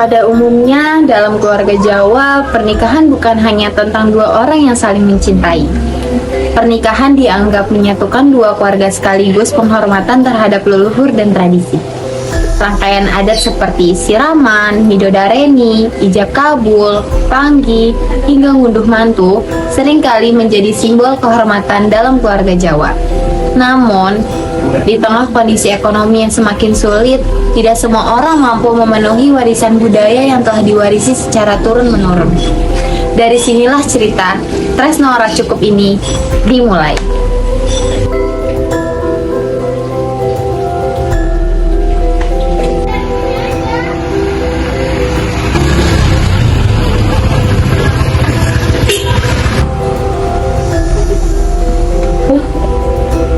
Pada umumnya, dalam keluarga Jawa, pernikahan bukan hanya tentang dua orang yang saling mencintai. Pernikahan dianggap menyatukan dua keluarga sekaligus penghormatan terhadap leluhur dan tradisi. Rangkaian adat seperti siraman, midodareni, ijab kabul, panggi, hingga ngunduh mantu seringkali menjadi simbol kehormatan dalam keluarga Jawa. Namun, di tengah kondisi ekonomi yang semakin sulit, tidak semua orang mampu memenuhi warisan budaya yang telah diwarisi secara turun-menurun. Dari sinilah cerita Tresno Ora Cukup ini dimulai.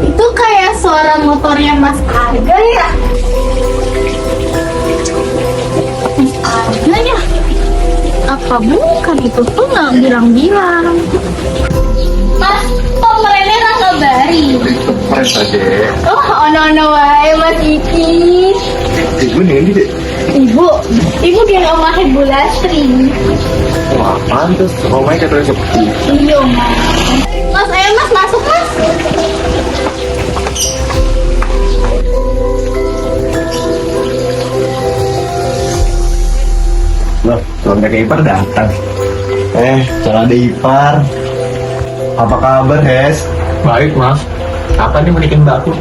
Itu kayak suara motornya Mas Arga ya? Mas Arga ya? Apa bukan itu tuh nggak bilang-bilang? Mas, kok mereka nggak bari? Keren saja. Oh, ono wae Mas Iki. Ibu nih deh. Ibu dia omah Ibu Lastri. Wah, pantes. Rumahnya katanya sepi. Iya, Mas. Mas, ayo Mas masuk Mas. Loh, calon kakek ipar datang. Calon adik ipar. Apa kabar, Hes? Baik, Mas. Apa nih berikan mbakku?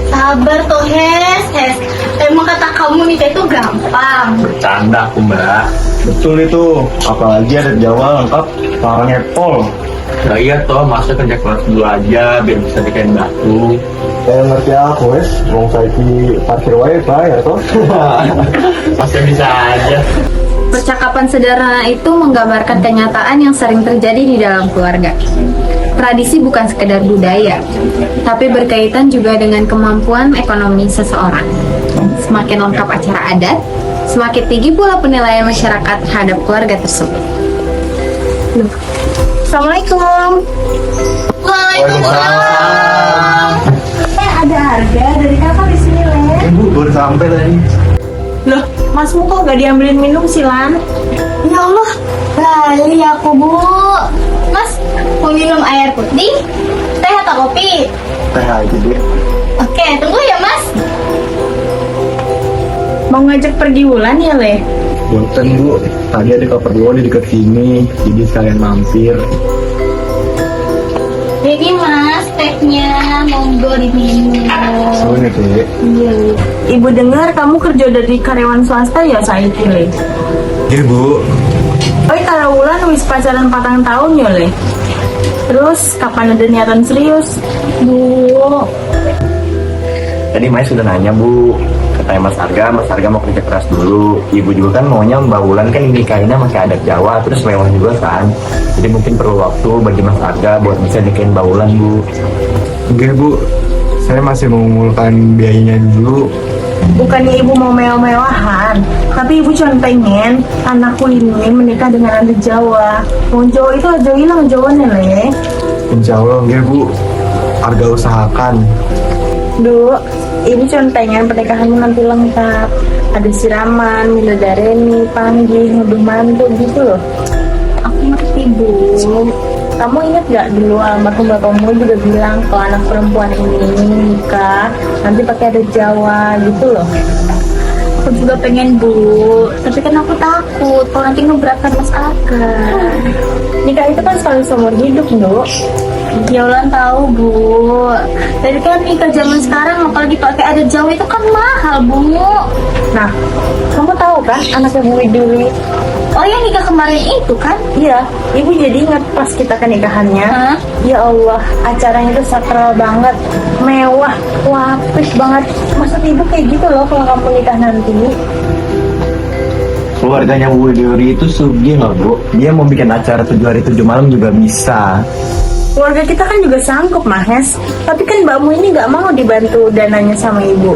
Sabar toh, Hes. Emang kata kamu nikah itu gampang. Bercanda aku, Mbak. Betul itu. Apalagi ada Jawa lengkap parang Apple. Nah, iya toh, masa kerja kelas dulu aja biar bisa nikahin mbakku. Ngerti aku, Hes. Wong saiki parkir wae bayar toh. Masa bisa aja. Percakapan sederhana itu menggambarkan kenyataan yang sering terjadi di dalam keluarga. Tradisi bukan sekedar budaya, tapi berkaitan juga dengan kemampuan ekonomi seseorang. Semakin lengkap acara adat, semakin tinggi pula penilaian masyarakat terhadap keluarga tersebut. Loh. Assalamualaikum. Waalaikumsalam. Ada harga dari kakak di sini, Le. Ibu baru sampai tadi. Loh, masmu kok gak diambilin minum sih, Lan? Ya Allah, bali aku Bu. Mas, mau minum air putih, teh atau kopi? Teh aja deh. Oke, tunggu ya Mas. Mau ngajak pergi Wulan ya, Le? Boten, Bu. Tadi ada keperluan di dekat sini, jadi sekalian mampir. Ini Mas, tehnya monggo diminum. Soalnya, Dek. Iya. Ibu dengar kamu kerja dari karyawan swasta ya, Saiki, Le? Iya, Bu. Oh, kalau Wulan wis pacaran 4 tahun ya, Le? Terus kapan ada niatan serius? Bu, Tadi Maya sudah nanya, Bu. Katanya Mas Arga mau kerja keras dulu. Ibu juga kan maunya Mbak Wulan kan nikahinnya masih adat Jawa, terus mewah juga kan. Jadi mungkin perlu waktu bagi Mas Arga buat bisa nikahin Mbak Wulan, Bu. Enggak, Bu, saya masih mengumpulkan biayanya dulu. Bukannya ibu mau mewah-mewahan, tapi ibu cuma pengen anakku ini menikah dengan anak Jawa. Wong Jawa itu aja hilang Jawanya, Le. Insya Allah, enggak, Bu. Arga usahakan. Duh, ibu cuma pengen pernikahanmu nanti lengkap. Ada siraman, midodareni, panggi, ngunduh mantu gitu loh. aku ngerti Bu. Kamu ingat gak dulu almarhum bapakmu juga bilang kalau anak perempuan ini nikah nanti pakai adat Jawa gitu loh. Aku juga pengen Bu, tapi kan aku takut kalau nanti ngeberatkan Mas Arga. Nikah itu kan selalu seumur hidup, Nduk. Ya ulang tahu Bu. Jadi kan nikah zaman sekarang apalagi pakai adat Jawa itu kan mahal Bu. Nah, kamu tahu kan anaknya Bu Widuri? Oh yang nikah kemarin itu kan? Iya, ibu jadi ingat pas kita ke nikahannya. Hah? Ya Allah, acaranya itu sakral banget, mewah, lavish banget. Maksud ibu kayak gitu loh kalau kamu nikah nanti. Keluarganya Bu Dewi itu sugih loh, Bu. Dia mau bikin acara 7 hari 7 malam juga bisa. Keluarga kita kan juga sanggup, Mahes. Tapi kan mbakmu ini nggak mau dibantu dananya sama ibu.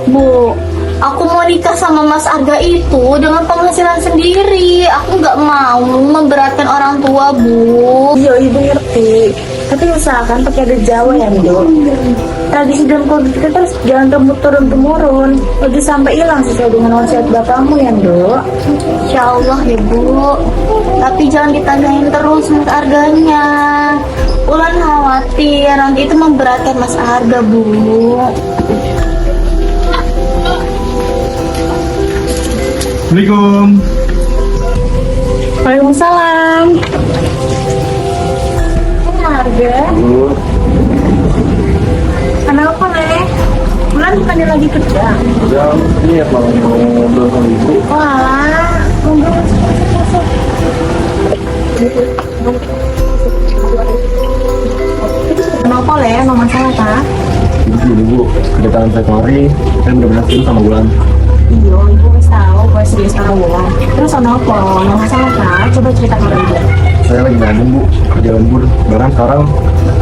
Bu, aku mau nikah sama Mas Arga itu dengan penghasilan sendiri. Aku nggak mau memberatkan orang tua, Bu. Iya, ibu ngerti. Tapi usahakan pakai adat Jawa ya, Bu. tradisi dalam keluarga kita terus jangan turun temurun, udah sampai hilang sesuai dengan wasiat bapakmu ya, Dok. Insya Allah ya, Bu. Tapi jangan ditanyain terus Mas Arganya. Ulan khawatir nanti itu memberatkan Mas Arga, Bu. Assalamualaikum. Waalaikumsalam. Arga, Bu, kenapa Nek? Bulan bukannya lagi kerja? udah ini ya kalau mau ngobrol sama ibu. Wah, ngobrol. Kenapa Le? Mau masalah kah? Ibu gini Bu, kedatangan saya kemari, saya benar-benar serius sama Bulan. Iya, ibu wis tahu kau serius sama Wulan. Terus kenapa? Mau masalah kah? Coba cerita ke ibu. Saya lagi ngandung Bu, kerja lembur. Bahkan sekarang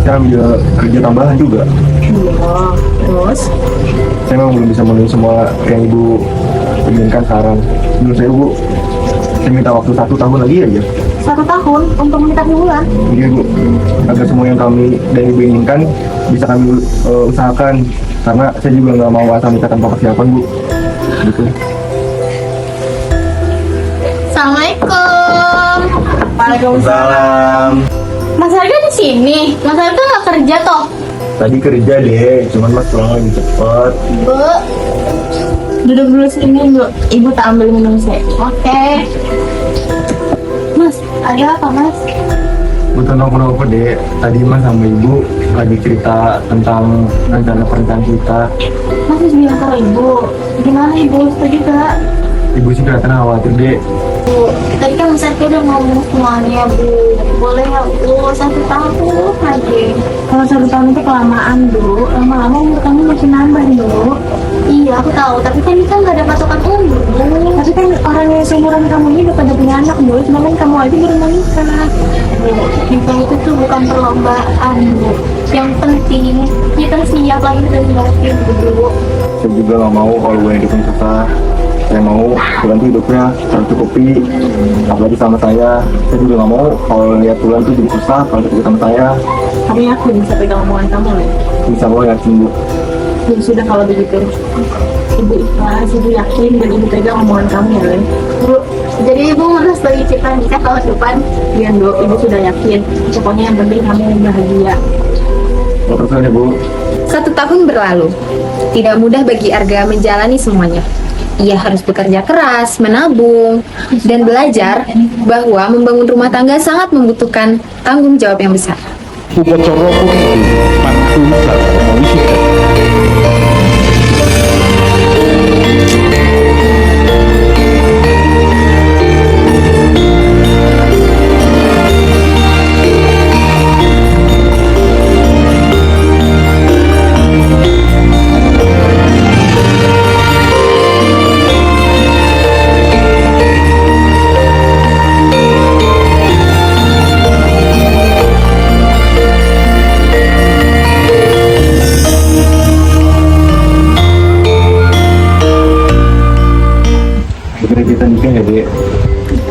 saya ambil kerja tambahan juga. Iya, terus? Saya memang belum bisa memenuhi semua yang ibu inginkan sekarang. Menurut saya Bu, saya minta waktu 1 tahun lagi aja. 1 tahun untuk menikah Wulan? Iya Bu, agar semua yang kami dan ibu inginkan bisa kami usahakan. Karena saya juga nggak mau asal nikah tanpa persiapan Bu. Gitu. Assalamualaikum. Waalaikumsalam. Mas Arga di sini. Mas Arga nggak kerja toh? Tadi kerja deh, cuman Mas pulang lebih cepet. Bu, duduk dulu sini dulu. Ibu tak ambil minum saya. Oke. Mas, ada apa Mas? Bukan apa-apa deh. Tadi Mas sama ibu lagi cerita tentang rencana pernikahan kita. Mas harus bilang ke ibu. Gimana ibu? Setuju gak? Ibu sih kelihatan khawatir deh. Bu, tadi kan Mas Arga udah ngomong semuanya Bu. Boleh ya Bu, 1 tahun aja. Kalau 1 tahun itu kelamaan Bu. Lama-lama umur kamu masih nambah Bu. Iya aku tahu, tapi kan kita nggak ada patokan umur Bu. Tapi kan orang yang seumuran kamu ini udah pada punya anak Bu. Cuma kan kamu aja baru mau nikah. Bu, nikah itu tuh bukan perlombaan Bu. Yang penting kita siap lahir dan batin Bu. Saya juga nggak mau kalau gue hidupnya susah. Saya mau Bulan tuh hidupnya tercukupi, apalagi sama saya. Saya juga nggak mau kalau lihat Bulan tuh jadi susah kalau ketemu sama saya. Kamu yakin bisa pegang omongan kamu nih? Bisa mau yakin Bu. Ya sudah kalau begitu. Ibu ikhlas, ibu yakin dan ibu pegang omongan kamu ya Len. Bu, jadi ibu merestui cita nikah tahun depan? Iya Bu, ibu sudah yakin. Pokoknya yang penting kamu bahagia. Terus ya Bu. 1 tahun berlalu. Tidak mudah bagi Arga menjalani semuanya. Ia harus bekerja keras, menabung, dan belajar bahwa membangun rumah tangga sangat membutuhkan tanggung jawab yang besar. Upacara puniku pantun sarana wisuda. Segera kita nikah ya Dek.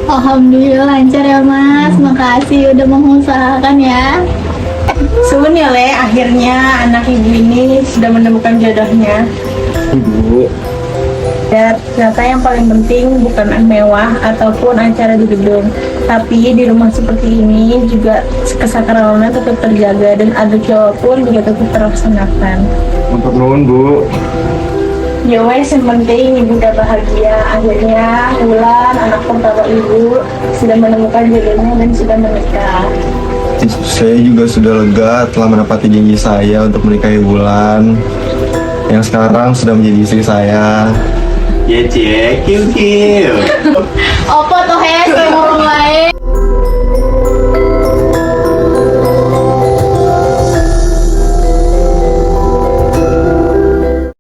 Alhamdulillah lancar ya Mas. Makasih udah mengusahakan ya. Sun ya Le, akhirnya anak ibu ini sudah menemukan jodohnya. Ibu, Dan ternyata yang paling penting bukan mewah ataupun acara di gedung, tapi di rumah seperti ini juga kesakralannya tetap terjaga dan adat Jawa pun juga tetap terlaksanakan. untuk nuhun Bu. Ya wes, yang penting ibu udah bahagia. Akhirnya Wulan, anak pertama ibu, sudah menemukan jodohnya dan sudah menikah. Saya juga sudah lega telah menepati janji saya untuk menikahi Wulan yang sekarang sudah menjadi istri saya. Ya cie, kiu kiu. Apa tuh he, saya ngurung lain.